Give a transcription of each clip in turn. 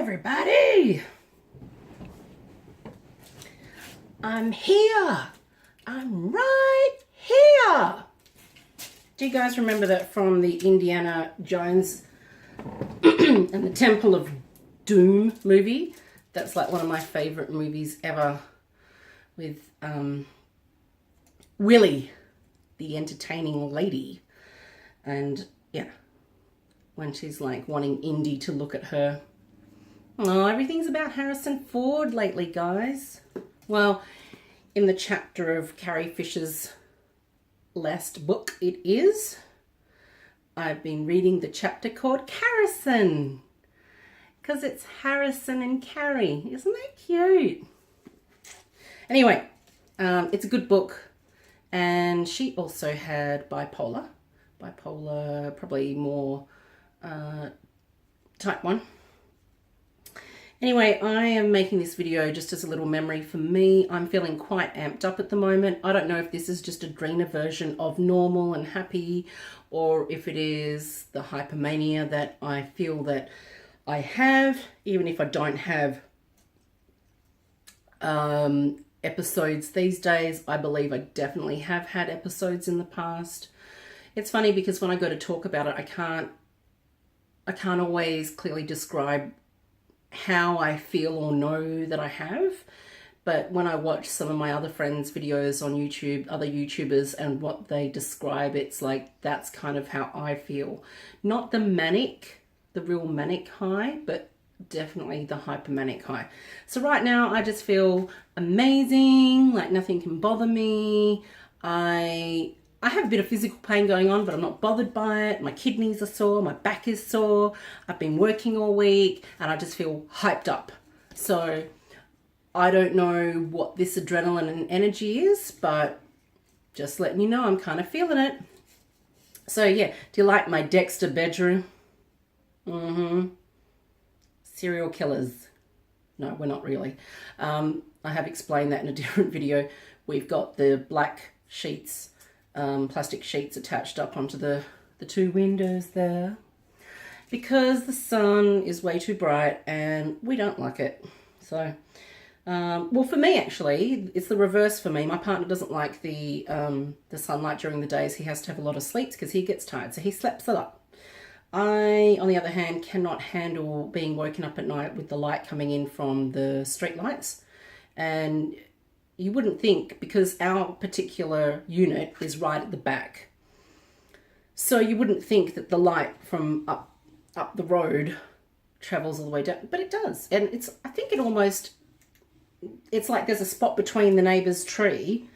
everybody! I'm here! I'm right here! Do you guys remember that from the Indiana Jones and the Temple of Doom movie? That's like one of my favourite movies ever, with Willie, the entertaining lady. And yeah, when she's like wanting Indy to look at her. Oh, everything's about Harrison Ford lately, guys. Well, in the chapter of Carrie Fisher's last book, it is. I've been reading the chapter called Carrison, because it's Harrison and Carrie. Isn't that cute? Anyway, it's a good book. And she also had bipolar. Bipolar, probably more type 1. Anyway, I am making this video just as a little memory for me. I'm feeling quite amped up at the moment. I don't know if this is just a Drina version of normal and happy, or if it is the hypomania that I feel that I have, even if I don't have episodes these days. I believe I definitely have had episodes in the past. It's funny because when I go to talk about it, I can't always clearly describe how I feel or know that I have. But when I watch some of my other friends' videos on YouTube, other YouTubers, and what they describe, it's like that's kind of how I feel. Not the manic, the real manic high, but definitely the hypomanic high. So right now I just feel amazing, like nothing can bother me. I have a bit of physical pain going on, but I'm not bothered by it. My kidneys are sore, my back is sore. I've been working all week and I just feel hyped up. So I don't know what this adrenaline and energy is, but just letting you know I'm kind of feeling it. So yeah, do you like my Dexter bedroom? Serial killers. No, we're not really. I have explained that in a different video. We've got the black sheets, plastic sheets attached up onto the two windows there because the sun is way too bright and we don't like it. So, well, for me actually, it's the reverse for me. My partner doesn't like the sunlight during the days. He has to have a lot of sleeps because he gets tired, so he sleeps a lot. I, on the other hand, cannot handle being woken up at night with the light coming in from the street lights. And you wouldn't think, because our particular unit is right at the back, so you wouldn't think that the light from up the road travels all the way down, but it does. And I think it's like there's a spot between the neighbour's tree,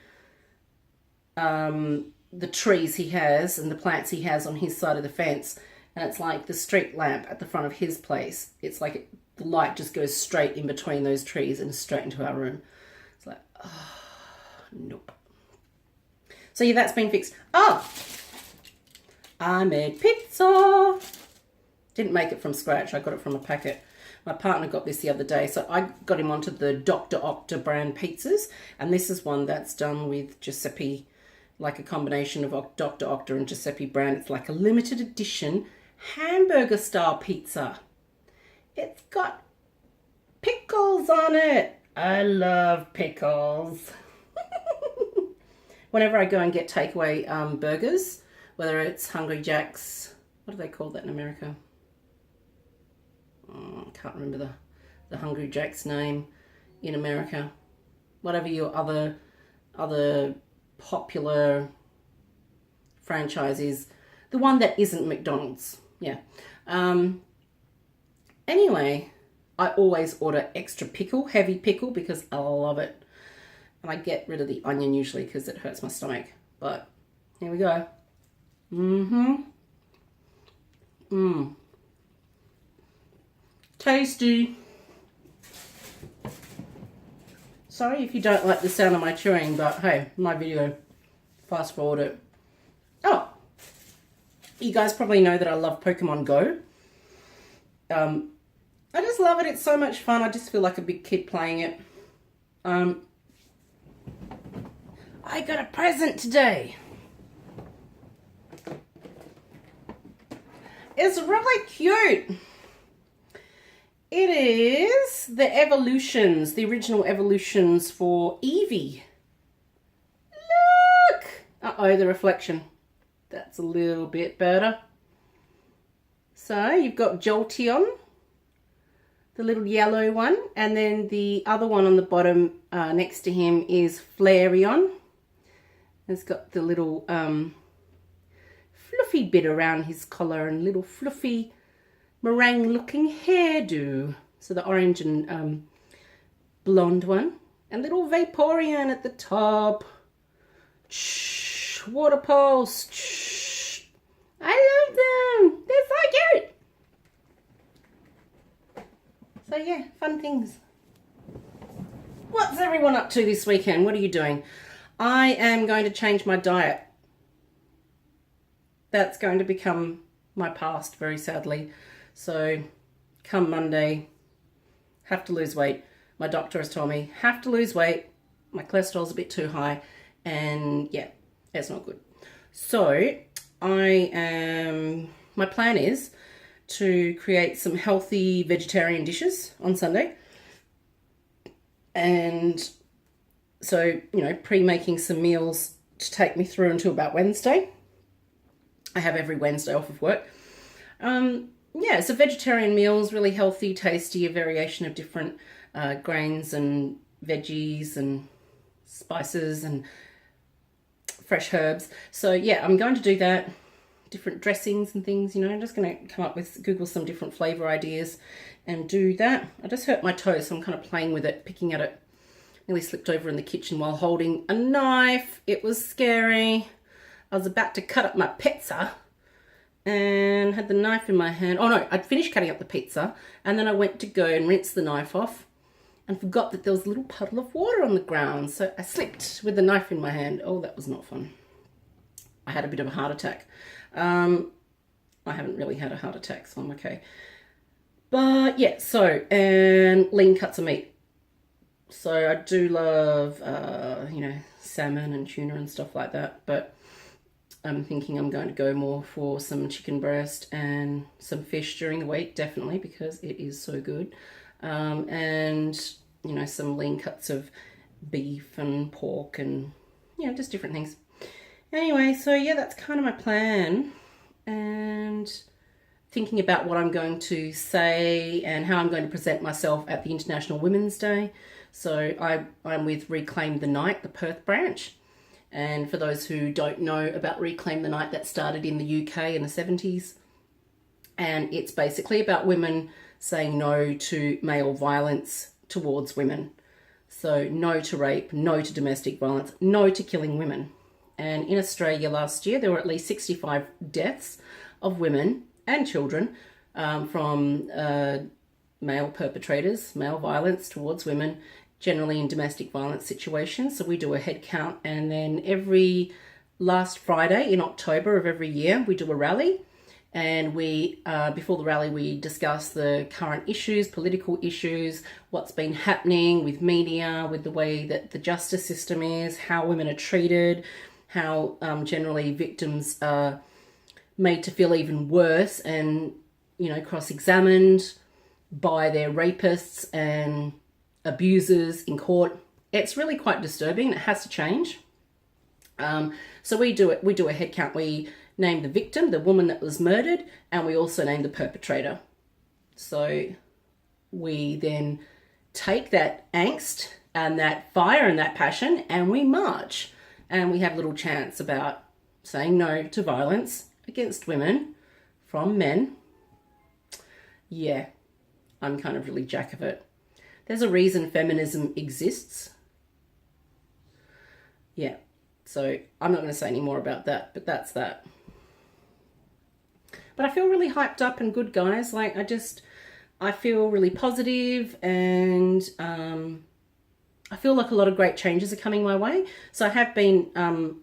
the trees he has and the plants he has on his side of the fence, and it's like the street lamp at the front of his place. It's like the light just goes straight in between those trees and straight into our room. It's like, oh, nope. So yeah, that's been fixed. Oh, I made pizza. Didn't make it from scratch. I got it from a packet. My partner got this the other day, so I got him onto the Dr. Octa brand pizzas, and this is one that's done with Giuseppe, like a combination of Dr. Octa and Giuseppe brand. It's like a limited edition hamburger style pizza. It's got pickles on it. I love pickles. Whenever I go and get takeaway burgers, whether it's Hungry Jack's, what do they call that in America? I can't remember the Hungry Jack's name in America. Whatever your other popular franchise is, the one that isn't McDonald's. Yeah. Anyway, I always order extra pickle, heavy pickle, because I love it. And I get rid of the onion usually because it hurts my stomach. But here we go. Tasty. Sorry if you don't like the sound of my chewing, but hey, my video. Fast forward it. Oh, you guys probably know that I love Pokemon Go. I just love it. It's so much fun. I just feel like a big kid playing it. I got a present today. It's really cute. It is the Evolutions, the original Evolutions for Eevee. Look! Uh-oh, the reflection. That's a little bit better. So you've got Jolteon, the little yellow one, and then the other one on the bottom next to him is Flareon. It's got the little fluffy bit around his collar and little fluffy meringue looking hairdo. So the orange and blonde one. And little Vaporeon at the top. Shh, water pulse. Shh. I love them. They're so cute. So yeah, fun things. What's everyone up to this weekend? What are you doing? I am going to change my diet. That's going to become my past, very sadly. So come Monday, have to lose weight. My doctor has told me, have to lose weight. My cholesterol's a bit too high. And yeah, it's not good. So my plan is to create some healthy vegetarian dishes on Sunday. And so, you know, pre-making some meals to take me through until about Wednesday. I have every Wednesday off of work. Yeah, so vegetarian meals, really healthy, tasty, a variation of different grains and veggies and spices and fresh herbs. So yeah, I'm going to do that. Different dressings and things, you know. I'm just going to come up with, Google some different flavour ideas and do that. I just hurt my toe, so I'm kind of playing with it, picking at it. Nearly slipped over in the kitchen while holding a knife. It was scary. I was about to cut up my pizza and had the knife in my hand. Oh no, I'd finished cutting up the pizza and then I went to go and rinse the knife off and forgot that there was a little puddle of water on the ground. So I slipped with the knife in my hand. Oh, that was not fun. I had a bit of a heart attack. I haven't really had a heart attack, so I'm okay. But yeah, so, and lean cuts of meat. So I do love, you know, salmon and tuna and stuff like that. But I'm thinking I'm going to go more for some chicken breast and some fish during the week, definitely, because it is so good. And, you know, some lean cuts of beef and pork and, you know, just different things. Anyway, so yeah, that's kind of my plan. And thinking about what I'm going to say and how I'm going to present myself at the International Women's Day. So I'm with Reclaim the Night, the Perth branch. And for those who don't know about Reclaim the Night, that started in the UK in the 70s. And it's basically about women saying no to male violence towards women. So no to rape, no to domestic violence, no to killing women. And in Australia last year, there were at least 65 deaths of women and children from male perpetrators, male violence towards women, generally in domestic violence situations. So we do a head count, and then every last Friday in October of every year, we do a rally. And we, before the rally, we discuss the current issues, political issues, what's been happening with media, with the way that the justice system is, how women are treated, how generally victims are made to feel even worse and, you know, cross-examined by their rapists and abusers in court. It's really quite disturbing. It has to change. So we do a head count. We name the victim, the woman that was murdered, and we also name the perpetrator. So we then take that angst and that fire and that passion and we march. And we have little chants about saying no to violence against women from men. Yeah, I'm kind of really jack of it. There's a reason feminism exists. Yeah, so I'm not going to say any more about that, but that's that. But I feel really hyped up and good, guys. Like, I feel really positive and I feel like a lot of great changes are coming my way. So I have been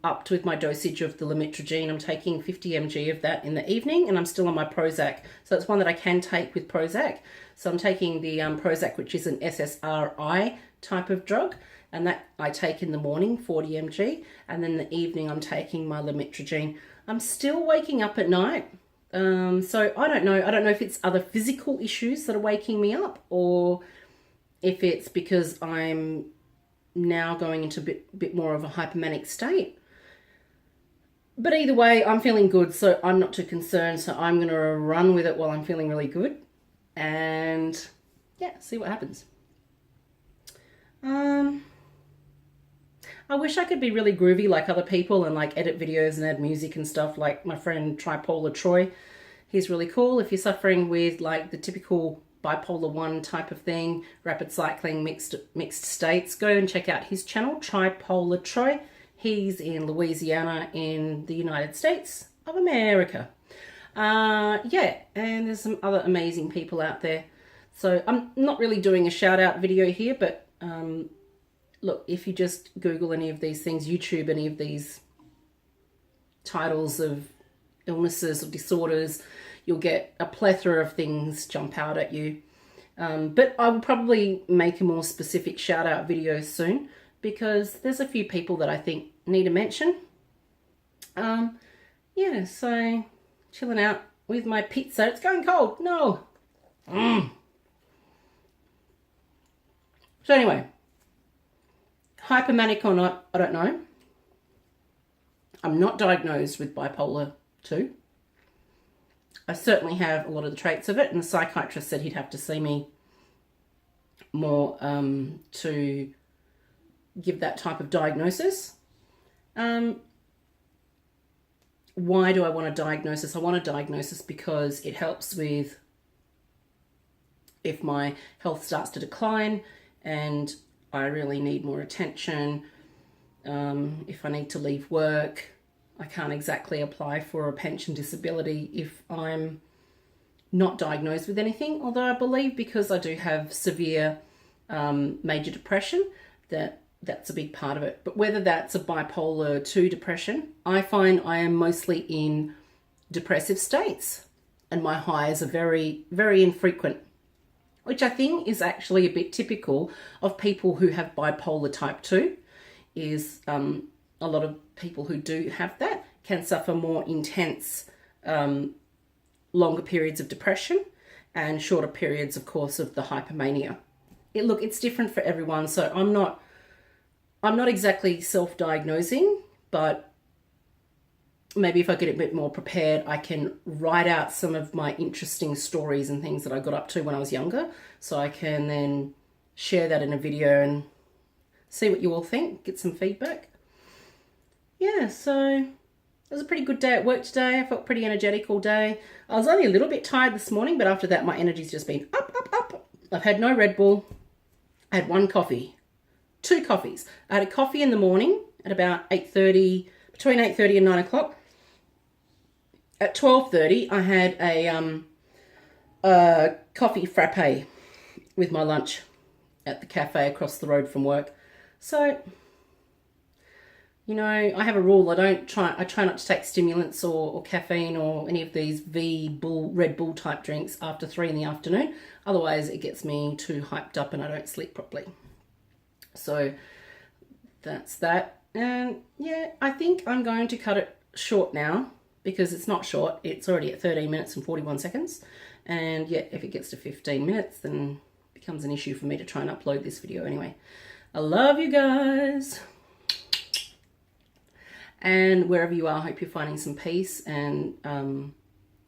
upped with my dosage of the lamotrigine. I'm taking 50 mg of that in the evening, and I'm still on my Prozac. So it's one that I can take with Prozac. So I'm taking the Prozac, which is an SSRI type of drug, and that I take in the morning, 40 mg, and then in the evening I'm taking my lamotrigine. I'm still waking up at night. So I don't know. I don't know if it's other physical issues that are waking me up, or if it's because I'm now going into a bit more of a hypomanic state. But either way, I'm feeling good, so I'm not too concerned. So I'm going to run with it while I'm feeling really good. And yeah, see what happens. I wish I could be really groovy like other people and like edit videos and add music and stuff like my friend Tripolar Troy. He's really cool. If you're suffering with like the typical bipolar 1 type of thing, rapid cycling, mixed states, go and check out his channel, Tripolar Troy. He's in Louisiana in the United States of America. Yeah, and there's some other amazing people out there. So I'm not really doing a shout out video here, but look, if you just Google any of these things, YouTube any of these titles of illnesses or disorders, you'll get a plethora of things jump out at you. But I will probably make a more specific shout out video soon, because there's a few people that I think need a mention. Yeah, so chilling out with my pizza. It's going cold. No. So anyway, hypomanic or not, I don't know. I'm not diagnosed with bipolar 2. I certainly have a lot of the traits of it, and the psychiatrist said he'd have to see me more to give that type of diagnosis. Why do I want a diagnosis? I want a diagnosis because it helps with if my health starts to decline and I really need more attention. If I need to leave work, I can't exactly apply for a pension disability if I'm not diagnosed with anything, although I believe because I do have severe major depression that's a big part of it. But whether that's a bipolar 2 depression, I find I am mostly in depressive states and my highs are very, very infrequent, which I think is actually a bit typical of people who have bipolar type 2, is a lot of people who do have that can suffer more intense, longer periods of depression and shorter periods, of course, of the hypomania. It's different for everyone, so I'm not exactly self-diagnosing, but maybe if I get a bit more prepared, I can write out some of my interesting stories and things that I got up to when I was younger, so I can then share that in a video and see what you all think, get some feedback. Yeah, so it was a pretty good day at work today. I felt pretty energetic all day. I was only a little bit tired this morning, but after that, my energy's just been up, up, up. I've had no Red Bull. I had 1 coffee. 2 coffees. I had a coffee in the morning at about 8:30, between 8:30 and 9 o'clock. At 12:30, I had a coffee frappe with my lunch at the cafe across the road from work. So, you know, I have a rule. I try not to take stimulants or caffeine or any of these Red Bull type drinks after 3 in the afternoon. Otherwise, it gets me too hyped up and I don't sleep properly. So that's that. And yeah, I think I'm going to cut it short now because it's not short. It's already at 13 minutes and 41 seconds. And yeah, if it gets to 15 minutes, then it becomes an issue for me to try and upload this video anyway. I love you guys. And wherever you are, I hope you're finding some peace and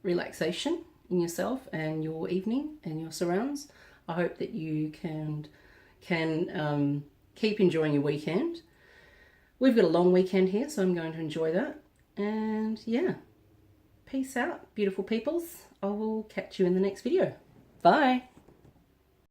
relaxation in yourself and your evening and your surrounds. I hope that you can keep enjoying your weekend. We've got a long weekend here, so I'm going to enjoy that. And yeah, peace out, beautiful peoples. I will catch you in the next video. Bye.